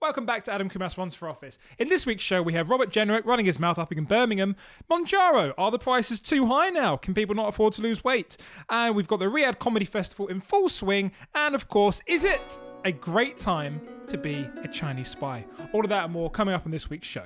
Welcome back to Adam Coumas Runs for Office. In this week's show, we have Robert Jenrick running his mouth up in Birmingham. Mounjaro, are the prices too high now? Can people not afford to lose weight? And we've got the Riyadh Comedy Festival in full swing. And of course, is it a great time to be a Chinese spy? All of that and more coming up on this week's show.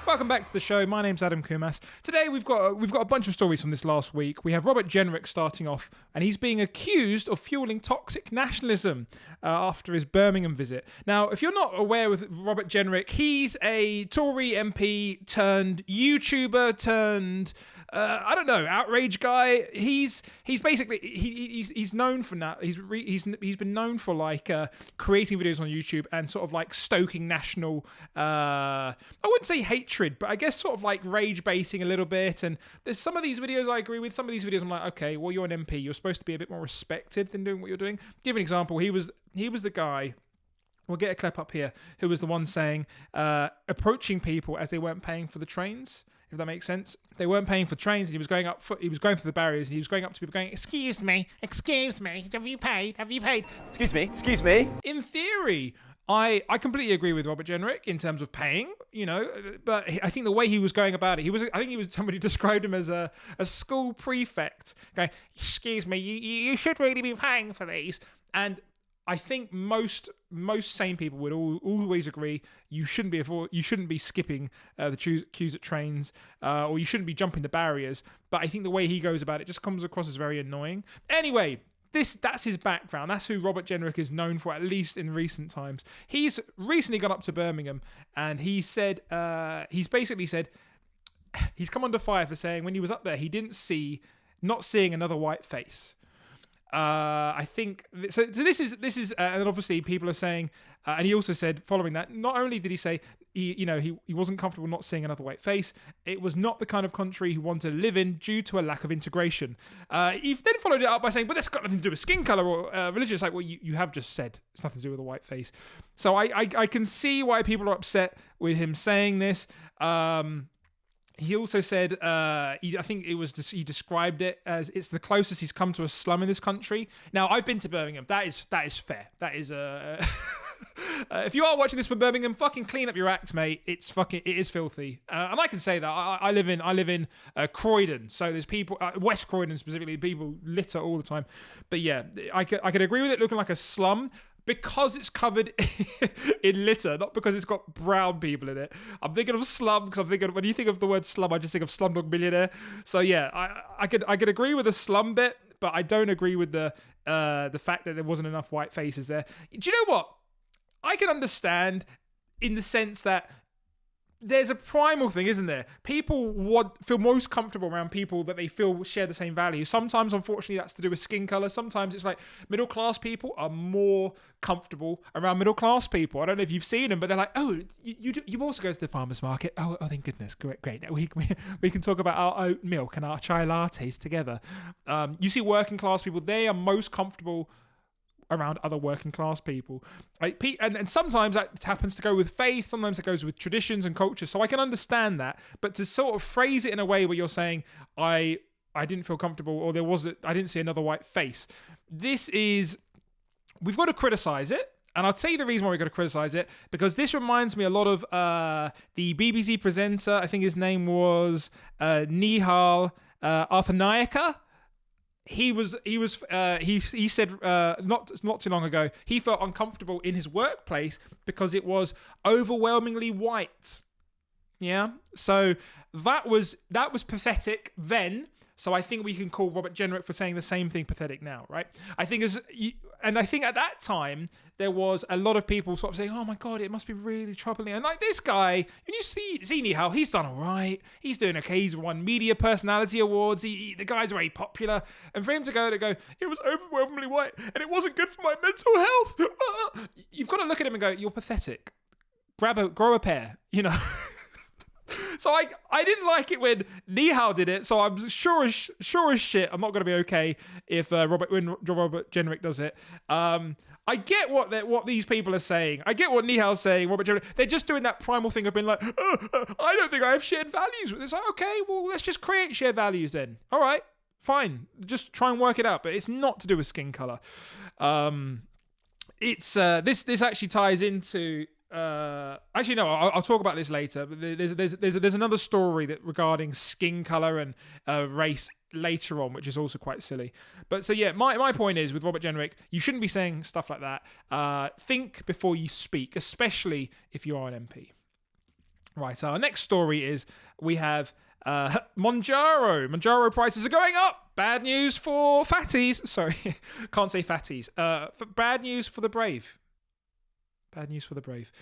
Welcome back to the show. My name's Adam Coumas. Today we've got a bunch of stories from this last week. We have Robert Jenrick starting off, and he's being accused of fueling toxic nationalism after his Birmingham visit. Now, if you're not aware with Robert Jenrick, he's a Tory MP turned YouTuber turned I don't know, outrage guy. He's basically he's known for that. He's been known for like creating videos on YouTube and sort of like stoking national I wouldn't say hatred, but I guess sort of like rage baiting a little bit. And there's some of these videos I agree with. Some of these videos I'm like, okay, well, you're an MP. You're supposed to be a bit more respected than doing what you're doing. Give an example. He was the guy. We'll get a clip up here. Who was the one saying approaching people as they weren't paying for the trains? If that makes sense. They weren't paying for trains, and he was going through the barriers, and he was going up to people going, excuse me, have you paid? Excuse me. In theory, I completely agree with Robert Jenrick in terms of paying, but I think the way he was going about it, somebody described him as a school prefect going, excuse me, you should really be paying for these. And I think most sane people would always agree you shouldn't be skipping the queues at trains, or you shouldn't be jumping the barriers. But I think the way he goes about it just comes across as very annoying. Anyway, that's his background. That's who Robert Jenrick is known for, at least in recent times. He's recently gone up to Birmingham, and he said he's basically said he's come under fire for saying when he was up there he didn't not seeing another white face. I think so. This is, and obviously people are saying, and he also said following that, not only did he say he wasn't comfortable not seeing another white face, it was not the kind of country he wanted to live in due to a lack of integration. He then followed it up by saying, but that's got nothing to do with skin color or religion. It's like, well, you have just said it's nothing to do with a white face. So I can see why people are upset with him saying this. He also said, he described it as it's the closest he's come to a slum in this country. Now, I've been to Birmingham. That is fair. That is if you are watching this from Birmingham, fucking clean up your act, mate. It is filthy, and I can say that I live in Croydon, so there's people West Croydon specifically. People litter all the time, but yeah, I could agree with it looking like a slum. Because it's covered in litter, not because it's got brown people in it. I'm thinking of slum because when you think of the word slum, I just think of Slumdog Millionaire. So yeah, I could agree with the slum bit, but I don't agree with the fact that there wasn't enough white faces there. Do you know what? I can understand in the sense that there's a primal thing, isn't there? People feel most comfortable around people that they feel share the same values. Sometimes, unfortunately, that's to do with skin color. Sometimes it's like middle-class people are more comfortable around middle-class people. I don't know if you've seen them, but they're like, oh, you also go to the farmer's market. Oh, thank goodness. Great. We can talk about our oat milk and our chai lattes together. You see working-class people, they are most comfortable around other working class people, and sometimes that happens to go with faith, sometimes it goes with traditions and culture, so I can understand that. But to sort of phrase it in a way where you're saying I didn't feel comfortable, or I didn't see another white face, we've got to criticize it. And I'll tell you the reason why we've got to criticize it, because this reminds me a lot of the BBC presenter, I think his name was Nihal Arthanaika. He said not too long ago he felt uncomfortable in his workplace because it was overwhelmingly white. Yeah, so that was pathetic then. So I think we can call Robert Jenrick for saying the same thing pathetic now, right? I think at that time there was a lot of people sort of saying, "Oh my God, it must be really troubling." And like this guy, and you see how he's done all right. He's doing okay. He's won media personality awards. The guy's very popular. And for him to go, it was overwhelmingly white, and it wasn't good for my mental health. You've got to look at him and go, "You're pathetic. Grow a pair," So I didn't like it when Nihal did it, so I'm sure as shit I'm not going to be okay if when Robert Jenrick does it. I get what these people are saying. I get what Nihal's saying, Robert Jenrick. They're just doing that primal thing of being like, I don't think I have shared values with this. Like, okay, well, let's just create shared values then. All right, fine. Just try and work it out. But it's not to do with skin color. It's this actually ties into. Actually, no. I'll talk about this later. But there's another story that regarding skin color and race later on, which is also quite silly. But so yeah, my point is with Robert Jenrick, you shouldn't be saying stuff like that. Think before you speak, especially if you are an MP. Right. Our next story is we have Mounjaro. Mounjaro prices are going up. Bad news for fatties. Sorry, can't say fatties. Bad news for the brave. Bad news for the brave.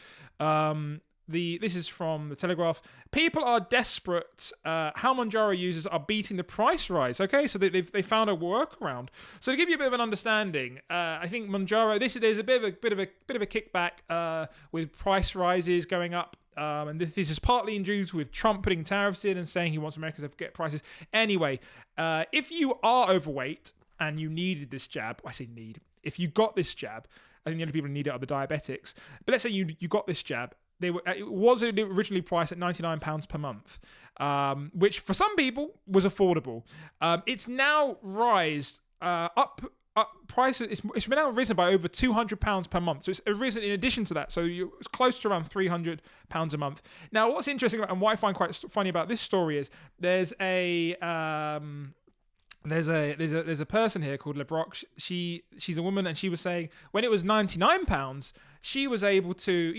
This is from the Telegraph. People are desperate. How Mounjaro users are beating the price rise. Okay, so they found a workaround. So to give you a bit of an understanding, I think Mounjaro. There's a bit of a kickback with price rises going up. And this is partly induced with Trump putting tariffs in and saying he wants Americans to get prices. Anyway, if you are overweight and you needed this jab, I say need. If you got this jab, I think the only people who need it are the diabetics. But let's say you got this jab. It was originally priced at £99 per month, which for some people was affordable. It's now rised up prices. It's now risen by over £200 per month. So it's risen in addition to that. So it's close to around £300 a month. Now, what's interesting about, and what I find quite funny about this story is there's a person here called LeBrock. She's a woman, and she was saying when it was £99, she was able to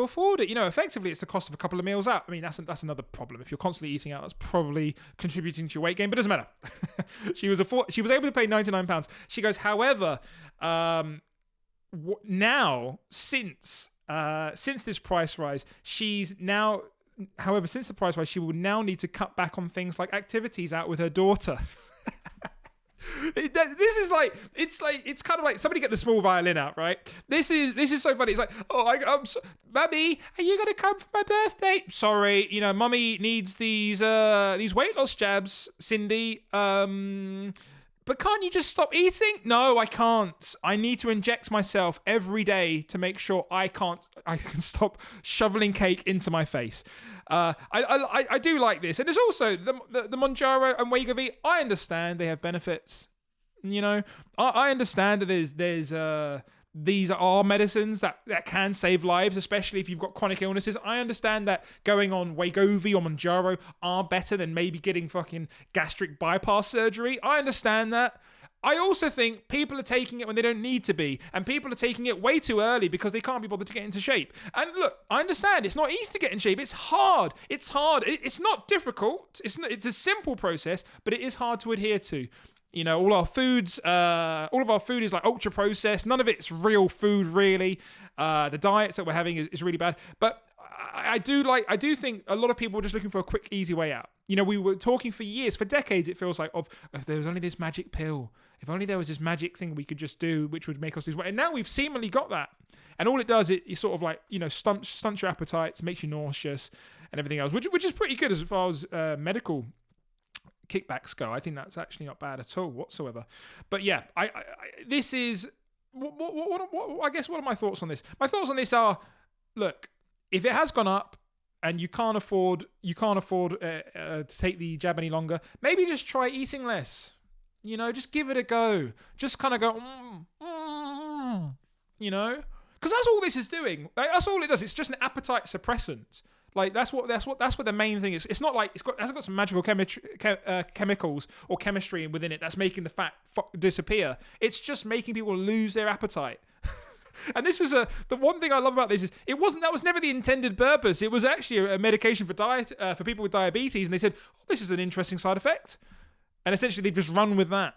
afford it. Effectively, it's the cost of a couple of meals out. I mean, that's another problem. If you're constantly eating out, that's probably contributing to your weight gain. But it doesn't matter. she was able to pay £99. She goes, however, now since this price rise, since the price rise, she will now need to cut back on things like activities out with her daughter. This is like it's kind of like somebody get the small violin out, right? This is so funny. It's like, Mummy, are you gonna come for my birthday? Sorry, Mummy needs these weight loss jabs, Cindy. But can't you just stop eating? No, I can't. I need to inject myself every day to make sure I can stop shoveling cake into my face. I do like this. And there's also the Mounjaro and Wegovy. I understand they have benefits. I understand that these are medicines that can save lives, especially if you've got chronic illnesses. I understand that going on Wegovy or Mounjaro are better than maybe getting fucking gastric bypass surgery. I understand that. I also think people are taking it when they don't need to be, and people are taking it way too early because they can't be bothered to get into shape. And look, I understand it's not easy to get in shape. It's hard. It's not difficult. It's a simple process, but it is hard to adhere to. All of our food is like ultra processed. None of it's real food, really. The diets that we're having is really bad. But I do think a lot of people are just looking for a quick, easy way out. We were talking for years, for decades, it feels like, if there was only this magic pill, if only there was this magic thing we could just do, which would make us lose weight. And now we've seemingly got that. And all it does, it sort of like, stunts your appetites, makes you nauseous and everything else, which is pretty good as far as medical kickbacks go. I think that's actually not bad at all whatsoever. But yeah, this is I guess what are my thoughts on this? My thoughts on this are, look, if it has gone up and you can't afford to take the jab any longer, maybe just try eating less. Just give it a go. Just kind of go, because that's all this is doing. That's all it does. It's just an appetite suppressant. Like that's what the main thing is. It's not like it hasn't got some magical chemicals or chemistry within it that's making the fat disappear. It's just making people lose their appetite. And this was the one thing I love about this is that was never the intended purpose. It was actually a medication for people with diabetes, and they said, this is an interesting side effect, and essentially they've just run with that.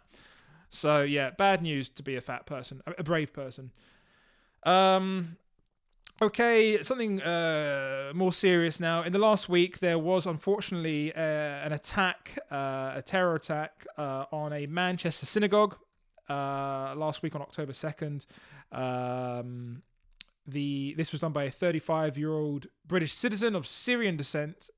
So yeah, bad news to be a fat person, a brave person. Okay, something more serious now. In the last week, there was unfortunately an attack, a terror attack on a Manchester synagogue last week on October 2nd. This was done by a 35-year-old British citizen of Syrian descent.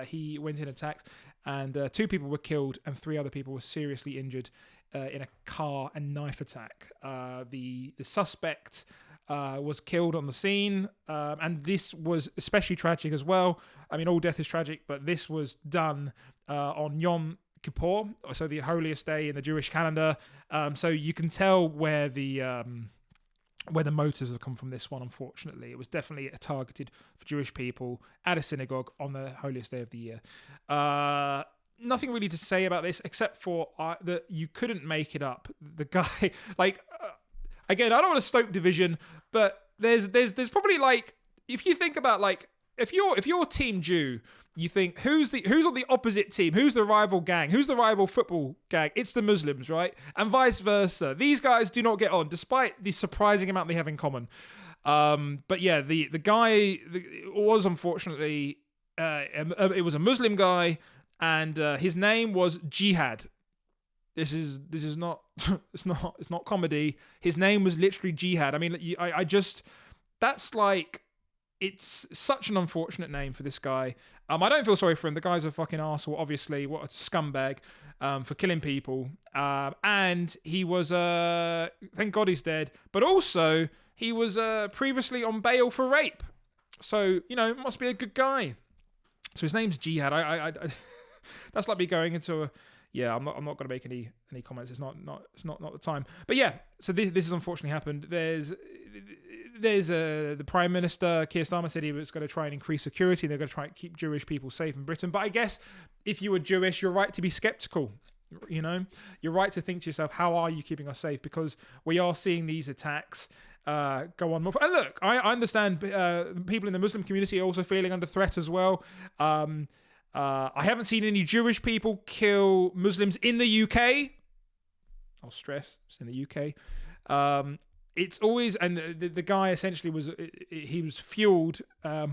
He went in and attacked. and 2 people were killed and 3 other people were seriously injured in a car and knife attack. The suspect was killed on the scene, and this was especially tragic as well. I mean, all death is tragic, but this was done on Yom Kippur, so the holiest day in the Jewish calendar. So you can tell where the motives have come from this one. Unfortunately, it was definitely targeted for Jewish people at a synagogue on the holiest day of the year. Nothing really to say about this except for that you couldn't make it up. The guy, again, I don't want to stoke division, but there's probably, like, if you think about, like, if you're Team Jew, you think who's on the opposite team, who's the rival gang, who's the rival football gang? It's the Muslims, right? And vice versa. These guys do not get on, despite the surprising amount they have in common. But yeah, the guy was unfortunately it was a Muslim guy, and his name was Jihad. This is not it's not comedy. His name was literally Jihad. I mean, I just, that's like, it's such an unfortunate name for this guy. I don't feel sorry for him. The guy's a fucking arsehole, obviously. What a scumbag for killing people. And he was, thank God he's dead. But also, he was previously on bail for rape. So, must be a good guy. So his name's Jihad. I that's like me going into a... Yeah, I'm not going to make any comments. It's not the time. But yeah, so this has unfortunately happened. There's the Prime Minister, Keir Starmer, said he was going to try and increase security. They're going to try and keep Jewish people safe in Britain. But I guess if you were Jewish, you're right to be skeptical. You're right to think to yourself, how are you keeping us safe? Because we are seeing these attacks go on more. And look, I understand people in the Muslim community are also feeling under threat as well. I haven't seen any Jewish people kill Muslims in the UK. I'll stress, it's in the UK. It's always, and the guy essentially was fueled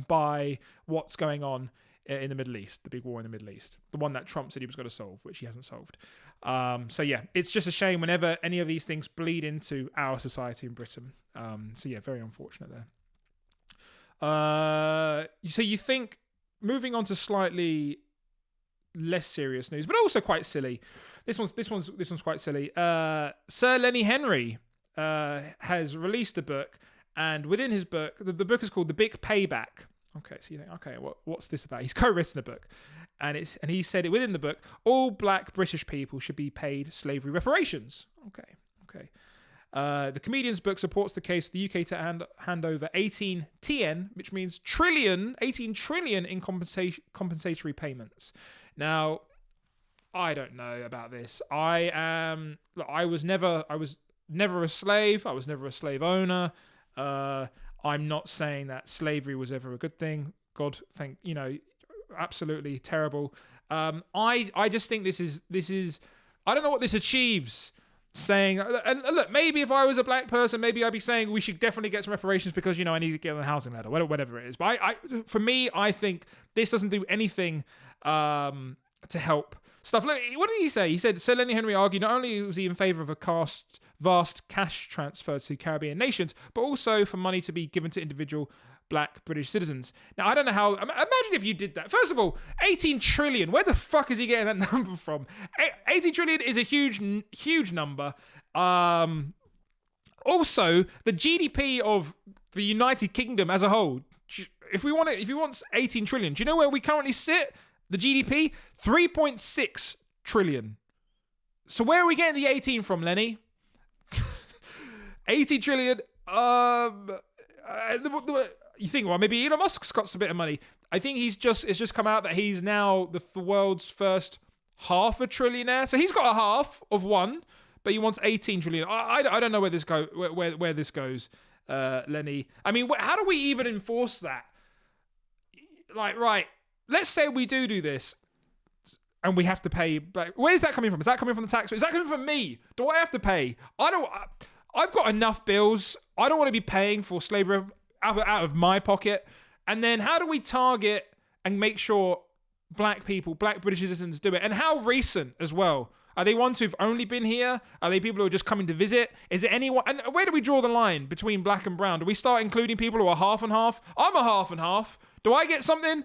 by what's going on in the Middle East, the big war in the Middle East, the one that Trump said he was going to solve, which he hasn't solved. So yeah, it's just a shame whenever any of these things bleed into our society in Britain. So yeah, very unfortunate there. So you think, moving on to slightly less serious news, but also quite silly. This one's quite silly. Sir Lenny Henry has released a book, and within his book, the book is called The Big Payback. Okay, so you think, okay, what's this about? He's co-written a book, and he said it within the book, all black British people should be paid slavery reparations. Okay. The comedian's book supports the case for the UK to hand over 18 TN, which means 18 trillion in compensatory payments. Now, I don't know about this. I was never a slave. I was never a slave owner. I'm not saying that slavery was ever a good thing. God, absolutely terrible. I just think this is I don't know what this achieves. Saying, and look, maybe if I was a black person, maybe I'd be saying we should definitely get some reparations because, I need to get on the housing ladder, whatever it is. But for me, I think this doesn't do anything to help stuff. Look, what did he say? He said, Sir Lenny Henry argued not only was he in favour of a vast cash transfer to Caribbean nations, but also for money to be given to individual black British citizens. Now, I don't know how... Imagine if you did that. First of all, 18 trillion. Where the fuck is he getting that number from? 18 trillion is a huge number. Also, the GDP of the United Kingdom as a whole, if we want 18 trillion, do you know where we currently sit? The GDP? 3.6 trillion. So where are we getting the 18 from, Lenny? 18 trillion. You think, well, maybe Elon Musk's got some bit of money. I think it's just come out that he's now the world's first half a trillionaire. So he's got a half of one, but he wants 18 trillion. I don't know where this goes, Lenny. I mean, how do we even enforce that? Like, right, let's say we do this, and we have to pay. Where's that coming from? Is that coming from the tax? Is that coming from me? Do I have to pay? I've got enough bills. I don't want to be paying for slavery out of my pocket. And then how do we target and make sure black British citizens do it? And how recent as well? Are they ones who've only been here? Are they people who are just coming to visit? Is it anyone? And where do we draw the line between black and brown? Do we start including people who are half and half? I'm a half and half. Do I get something?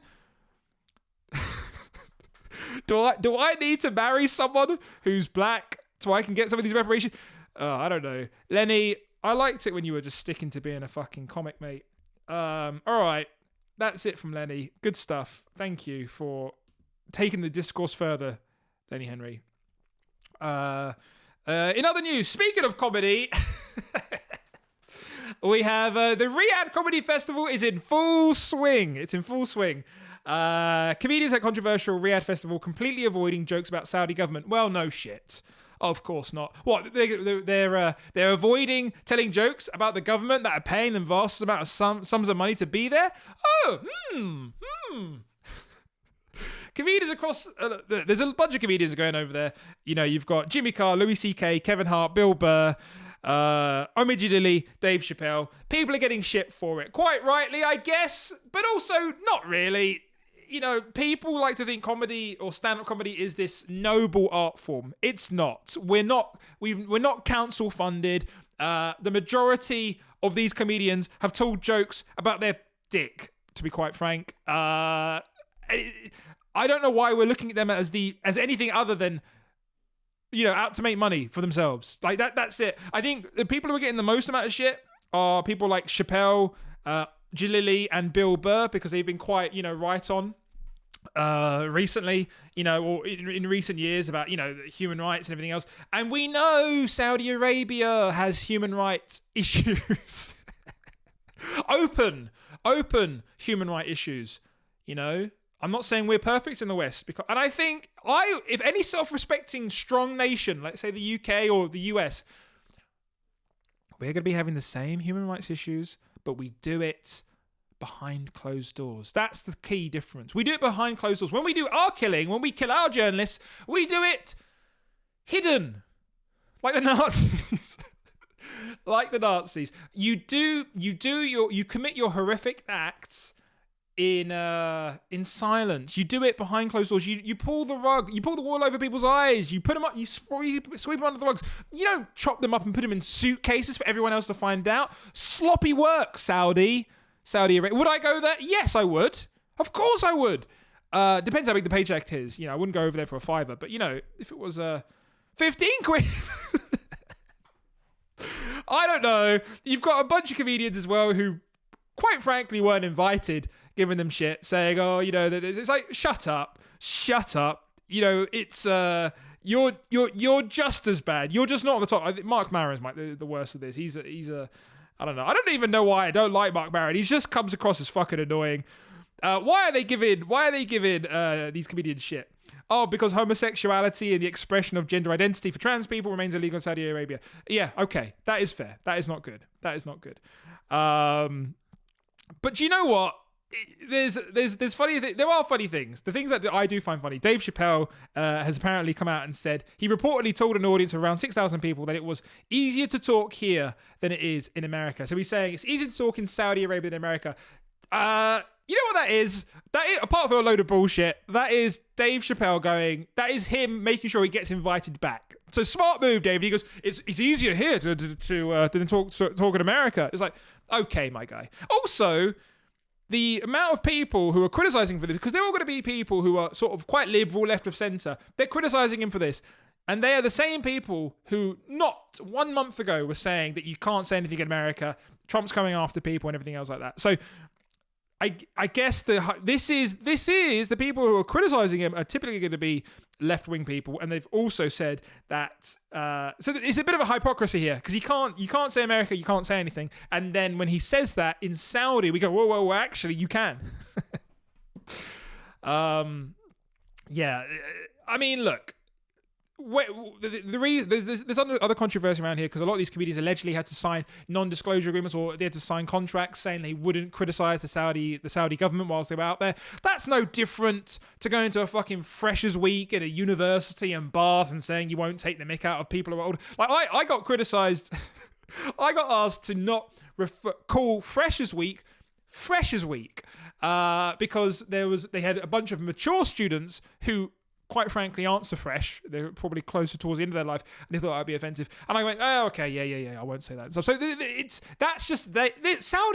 Do I need to marry someone who's black so I can get some of these reparations? I don't know. Lenny, I liked it when you were just sticking to being a fucking comic, mate. All right. That's it from Lenny. Good stuff. Thank you for taking the discourse further, Lenny Henry. In other news, speaking of comedy, we have the Riyadh Comedy Festival is in full swing. It's in full swing. Comedians at controversial Riyadh Festival completely avoiding jokes about Saudi government. Well, no shit. Of course not. What, they're avoiding telling jokes about the government that are paying them vast amount of sums of money to be there? Oh, Comedians across... there's a bunch of comedians going over there. You know, you've got Jimmy Carr, Louis C.K., Kevin Hart, Bill Burr, Omid Djalili, Dave Chappelle. People are getting shit for it. Quite rightly, I guess, but also not really. You know, people like to think comedy or stand-up comedy is this noble art form. It's not. We're not council funded. The majority of these comedians have told jokes about their dick, to be quite frank. I don't know why we're looking at them as anything other than, you know, out to make money for themselves. Like that's it. I think the people who are getting the most amount of shit are people like Chappelle, Jalili, and Bill Burr, because they've been quite, you know, right on recently, you know, or in recent years about, you know, human rights and everything else. And we know Saudi Arabia has human rights issues. open human rights issues, you know. I'm not saying we're perfect in the West, and I think if any self-respecting strong nation, let's say the UK or the US, we're going to be having the same human rights issues, but we do it behind closed doors. That's the key difference. We do it behind closed doors. When we do our killing, when we kill our journalists, we do it hidden, like the Nazis. Like the Nazis. You commit your horrific acts in silence. You do it behind closed doors. You pull the rug, you pull the wall over people's eyes, you put them up, you sweep them under the rugs. You don't chop them up and put them in suitcases for everyone else to find out. Sloppy work, Saudi Arabia. Would I go there? Yes, I would. Of course I would. Depends how big the paycheck is. You know, I wouldn't go over there for a fiver, but you know, if it was 15 quid. I don't know. You've got a bunch of comedians as well who, quite frankly, weren't invited, giving them shit, saying, oh, you know, it's like, shut up. You know, it's, you're just as bad. You're just not on the top. I think Mark Maron's the worst of this. He's a, I don't know. I don't even know why I don't like Mark Maron. He just comes across as fucking annoying. Why are they giving these comedians shit? Oh, because homosexuality and the expression of gender identity for trans people remains illegal in Saudi Arabia. Yeah, okay. That is fair. That is not good. But you know what? There's funny. There are funny things. The things that I do find funny. Dave Chappelle has apparently come out and said he reportedly told an audience of around 6,000 people that it was easier to talk here than it is in America. So he's saying it's easier to talk in Saudi Arabia than America. You know what that is? Apart from a load of bullshit, that is Dave Chappelle that is him making sure he gets invited back. So smart move, David. He goes, it's easier here than talk in America. It's like, okay, my guy. Also, the amount of people who are criticizing for this, because they're all going to be people who are sort of quite liberal, left of center. They're criticizing him for this. And they are the same people who not 1 month ago were saying that you can't say anything in America. Trump's coming after people and everything else like that. So I guess this is the people who are criticizing him are typically going to be left-wing people, and they've also said that so it's a bit of a hypocrisy here, because you can't say America, you can't say anything, and then when he says that in Saudi, we go, whoa, actually you can. Yeah, I mean, look. The reason there's other controversy around here, because a lot of these comedians allegedly had to sign non-disclosure agreements, or they had to sign contracts saying they wouldn't criticize the Saudi government whilst they were out there. That's no different to going to a fucking Freshers Week at a university in Bath and saying you won't take the mick out of people who are old. Like I got criticized. I got asked to not call Freshers Week because they had a bunch of mature students who, quite frankly, aren't so fresh. They're probably closer towards the end of their life, and they thought I'd be offensive. And I went, oh, okay, yeah, I won't say that. So Saudi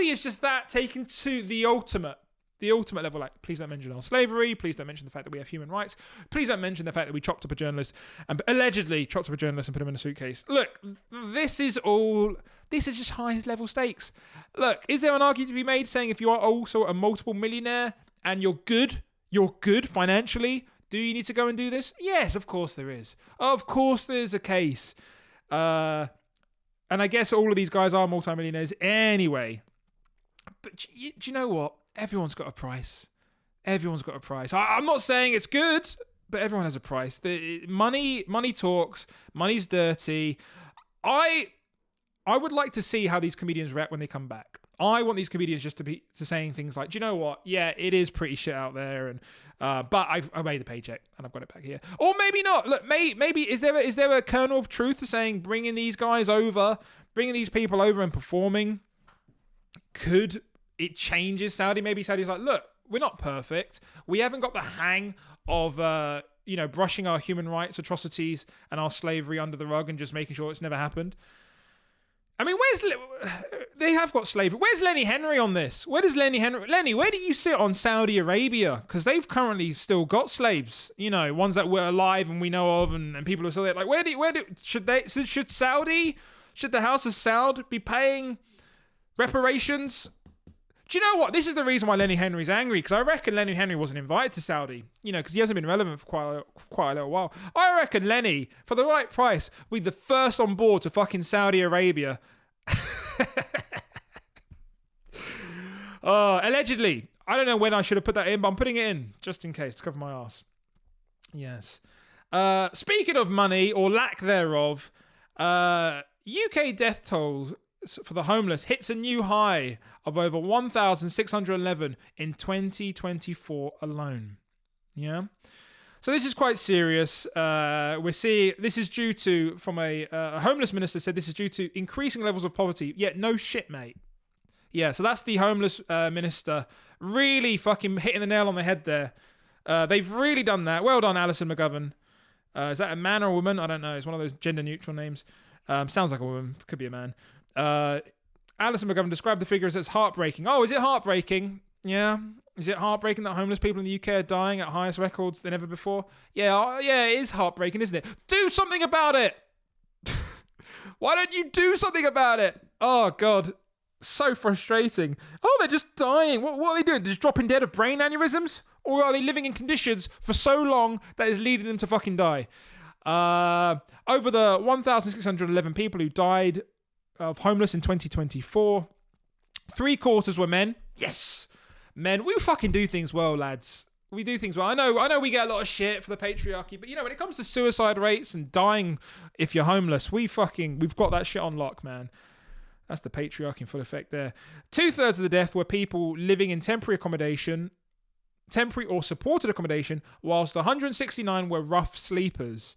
is just that taken to the ultimate. The ultimate level, like, please don't mention our slavery. Please don't mention the fact that we have human rights. Please don't mention the fact that we chopped up a journalist and allegedly chopped up a journalist and put him in a suitcase. Look, this is just high level stakes. Look, is there an argument to be made saying if you are also a multiple millionaire and you're good financially, do you need to go and do this? Yes, of course there is. Of course there's a case. And I guess all of these guys are multimillionaires anyway. But do you know what? Everyone's got a price. Everyone's got a price. I'm not saying it's good, but everyone has a price. Money talks. Money's dirty. I would like to see how these comedians react when they come back. I want these comedians just to saying things like, do you know what? Yeah, it is pretty shit out there, and but I made the paycheck and I've got it back here. Or maybe not. Look, maybe is there a kernel of truth to saying bringing these people over and performing could it changes Saudi? Maybe Saudi's like, look, we're not perfect. We haven't got the hang of brushing our human rights atrocities and our slavery under the rug and just making sure it's never happened. I mean, they have got slavery. Where's Lenny Henry on this? Where does Lenny, where do you sit on Saudi Arabia? Because they've currently still got slaves, ones that were alive and we know of, and people are still there. Like, should the House of Saud be paying reparations? Do you know what? This is the reason why Lenny Henry's angry, because I reckon Lenny Henry wasn't invited to Saudi, because he hasn't been relevant for quite a little while. I reckon Lenny, for the right price, would be the first on board to fucking Saudi Arabia. Allegedly. I don't know when I should have put that in, but I'm putting it in, just in case, to cover my ass. Yes. Speaking of money, or lack thereof, UK death tolls for the homeless hits a new high of over 1,611 in 2024 alone. Yeah. So this is quite serious. We're seeing this is due to, from a homeless minister said this is due to increasing levels of poverty. Yet no shit, mate. Yeah. So that's the homeless minister really fucking hitting the nail on the head there. They've really done that. Well done, Alison McGovern. Is that a man or a woman? I don't know. It's one of those gender neutral names. Sounds like a woman. Could be a man. Alison McGovern described the figures as heartbreaking. Oh, is it heartbreaking? Yeah. Is it heartbreaking that homeless people in the UK are dying at highest records than ever before? Yeah, it is heartbreaking, isn't it? Do something about it! Why don't you do something about it? Oh, God. So frustrating. Oh, they're just dying. What are they doing? They're just dropping dead of brain aneurysms? Or are they living in conditions for so long that is leading them to fucking die? Over the 1,611 people who died of homeless in 2024, 3/4 were men. Yes, men. We fucking do things well, lads. We do things well. I know we get a lot of shit for the patriarchy, but when it comes to suicide rates and dying if you're homeless, we've got that shit on lock, man. That's the patriarchy in full effect there. 2/3 of the death were people living in temporary or supported accommodation, whilst 169 were rough sleepers.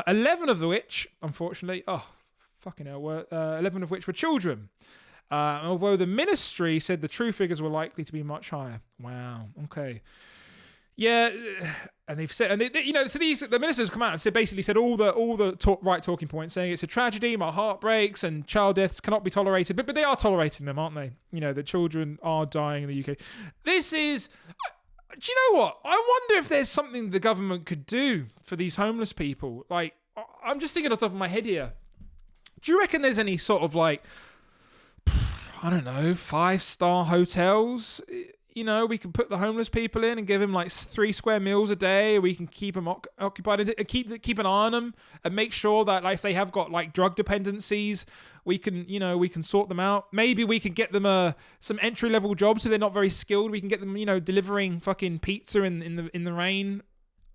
11 of which, unfortunately, 11 of which were children. Although the ministry said the true figures were likely to be much higher. Wow. Okay. Yeah, and they've said, and the ministers come out and basically said all the right talking points, saying it's a tragedy, my heart breaks, and child deaths cannot be tolerated. But they are tolerating them, aren't they? The children are dying in the UK. This is. Do you know what? I wonder if there's something the government could do for these homeless people. Like, I'm just thinking off the top of my head here. Do you reckon there's any sort of, like, I don't know, 5-star hotels? We can put the homeless people in and give them like 3 square meals a day. We can keep them occupied and keep an eye on them and make sure that, like, if they have got like drug dependencies, we can sort them out. Maybe we can get them some entry level jobs so they're not very skilled. We can get them delivering fucking pizza in the rain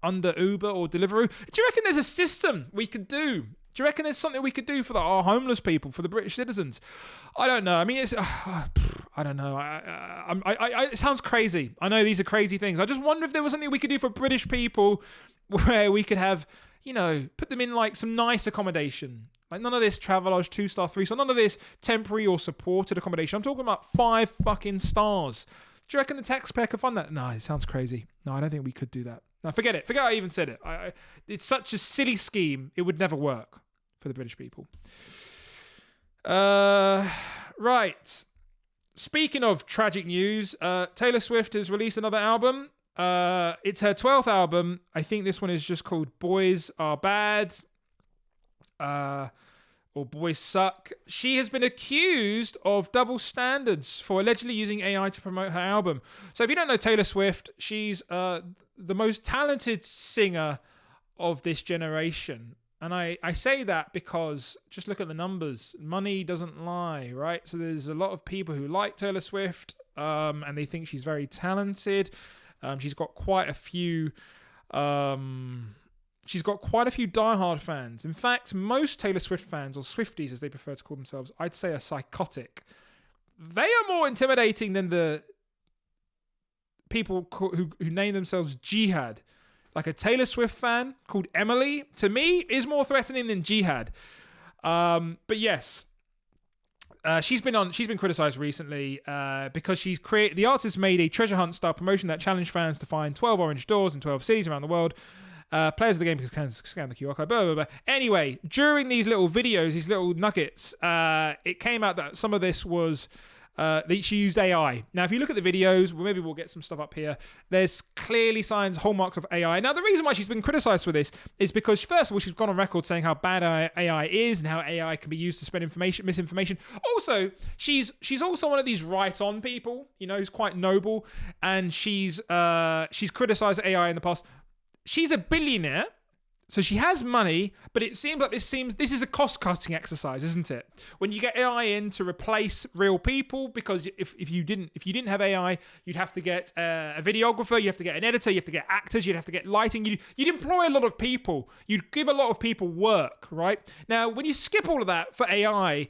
under Uber or Deliveroo. Do you reckon there's a system we could do? Do you reckon there's something we could do for our homeless people, for the British citizens? I don't know. I mean, I don't know. It sounds crazy. I know these are crazy things. I just wonder if there was something we could do for British people where we could have, put them in like some nice accommodation. Like none of this Travelodge 2-star, 3-star, none of this temporary or supported accommodation. I'm talking about 5 fucking stars. Do you reckon the taxpayer could fund that? No, it sounds crazy. No, I don't think we could do that. No, forget it. Forget I even said it. It's such a silly scheme. It would never work for the British people. Right. speaking of tragic news, Taylor Swift has released another album. It's her 12th album. I think this one is just called Boys Are Bad. Or Boys Suck. She has been accused of double standards for allegedly using AI to promote her album. So if you don't know Taylor Swift, she's the most talented singer of this generation. And I say that because just look at the numbers. Money doesn't lie, right? So there's a lot of people who like Taylor Swift and they think she's very talented. She's got quite a few... She's got quite a few diehard fans. In fact, most Taylor Swift fans, or Swifties as they prefer to call themselves, I'd say are psychotic. They are more intimidating than the people who name themselves Jihad. Like a Taylor Swift fan called Emily, to me, is more threatening than Jihad. But yes, she's been criticized recently because the artist made a treasure hunt style promotion that challenged fans to find 12 orange doors in 12 cities around the world. Players of the game can scan the QR code, blah, blah, blah. Anyway, during these little videos, these little nuggets, it came out that some of this was that she used AI. Now, if you look at the videos, maybe we'll get some stuff up here. There's clearly hallmarks of AI. Now, the reason why she's been criticized for this is because, first of all, she's gone on record saying how bad AI is and how AI can be used to spread misinformation. Also, she's also one of these right-on people, who's quite noble, and she's criticized AI in the past. She's a billionaire, so she has money, but it seems like this is a cost-cutting exercise, isn't it? When you get AI in to replace real people, because if you didn't have AI, you'd have to get a videographer, you have to get an editor, you have to get actors, you'd have to get lighting. You'd employ a lot of people. You'd give a lot of people work, right? Now, when you skip all of that for AI,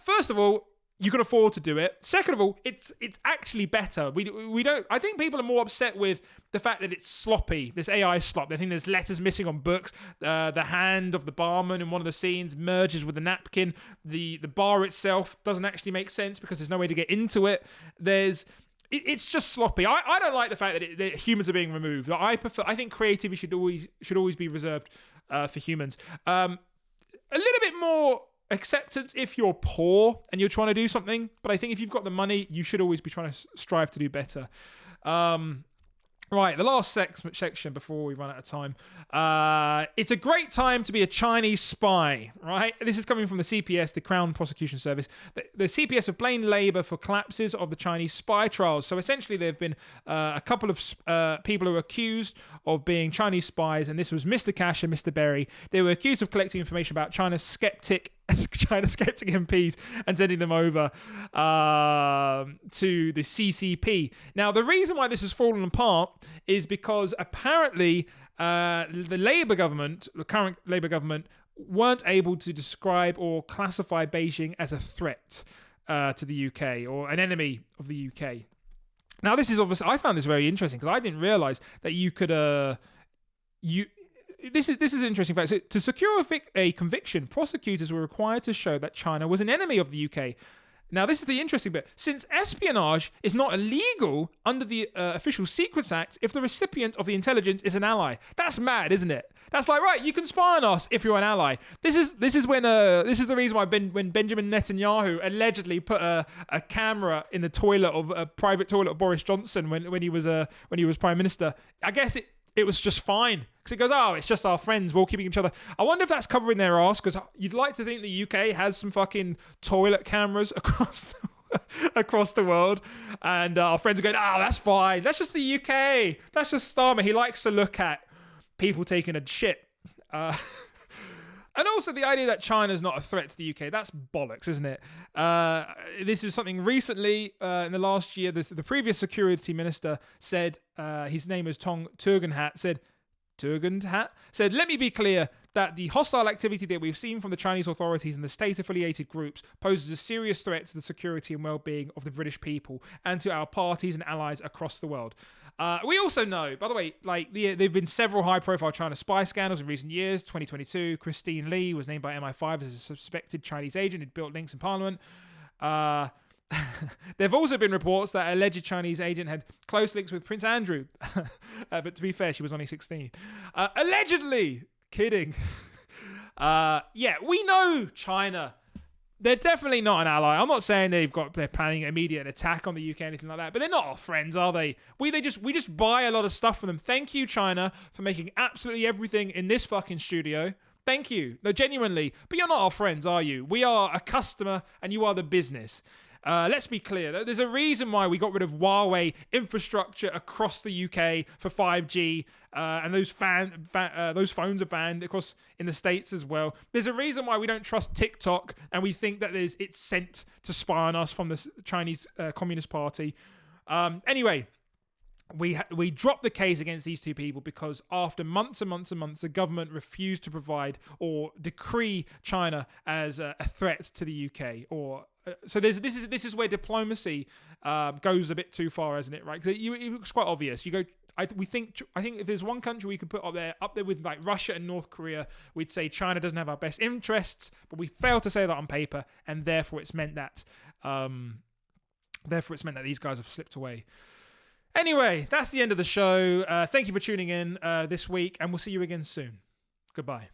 first of all, you can afford to do it. Second of all, it's actually better. We don't. I think people are more upset with the fact that it's sloppy. This AI slop. They think there's letters missing on books. The hand of the barman in one of the scenes merges with the napkin. The bar itself doesn't actually make sense because there's no way to get into it. It's just sloppy. I don't like the fact that humans are being removed. I think creativity should always be reserved for humans. A little bit more acceptance if you're poor and you're trying to do something, but I think if you've got the money, you should always be trying to strive to do better. Right, the last section before we run out of time. It's a great time to be a Chinese spy, right? This is coming from the CPS, the Crown Prosecution Service. The CPS have blamed Labour for collapses of the Chinese spy trials. So essentially, there have been a couple of people who were accused of being Chinese spies, and this was Mr. Cash and Mr. Berry. They were accused of collecting information about China skeptic MPs and sending them over to the CCP. Now, the reason why this has fallen apart is because apparently the Labour government, the current Labour government, weren't able to describe or classify Beijing as a threat to the UK or an enemy of the UK. Now, this is obviously, I found this very interesting because I didn't realise that you could This is an interesting fact. So, to secure a conviction, prosecutors were required to show that China was an enemy of the UK. Now, this is the interesting bit. Since espionage is not illegal under the Official Secrets Act if the recipient of the intelligence is an ally. That's mad, isn't it? That's like, right, you can spy on us if you're an ally. This is the reason why when Benjamin Netanyahu allegedly put a camera in the toilet of a private toilet of Boris Johnson when he was Prime Minister. I guess it was just fine. Because it goes, oh, it's just our friends. We're all keeping each other. I wonder if that's covering their ass, because you'd like to think the UK has some fucking toilet cameras across the world. And our friends are going, oh, that's fine. That's just the UK. That's just Starmer. He likes to look at people taking a shit. And also the idea that China's not a threat to the UK, that's bollocks, isn't it? This is something recently, in the last year, the previous security minister said, his name is Tong Turgenhat, said, let me be clear that the hostile activity that we've seen from the Chinese authorities and the state-affiliated groups poses a serious threat to the security and well-being of the British people and to our parties and allies across the world. We also know, by the way, there have been several high-profile China spy scandals in recent years. 2022, Christine Lee was named by MI5 as a suspected Chinese agent who'd built links in Parliament. There have also been reports that an alleged Chinese agent had close links with Prince Andrew. But to be fair, she was only 16. Allegedly! Kidding. We know China They're definitely not an ally. I'm not saying they're planning an immediate attack on the UK or anything like that, but they're not our friends, are they? We just buy a lot of stuff from them. Thank you, China, for making absolutely everything in this fucking studio. Thank you. No, genuinely. But you're not our friends, are you? We are a customer and you are the business. Let's be clear. There's a reason why we got rid of Huawei infrastructure across the UK for 5G, and those phones are banned across in the States as well. There's a reason why we don't trust TikTok, and we think that it's sent to spy on us from the Chinese Communist Party. Anyway, we dropped the case against these two people because after months and months and months, the government refused to provide or decree China as a threat to the UK. So this is where diplomacy goes a bit too far, isn't it? Right? It's quite obvious. I think if there's one country we could put up there with like Russia and North Korea, we'd say China doesn't have our best interests, but we fail to say that on paper, and therefore it's meant that these guys have slipped away. Anyway, that's the end of the show. Thank you for tuning in this week, and we'll see you again soon. Goodbye.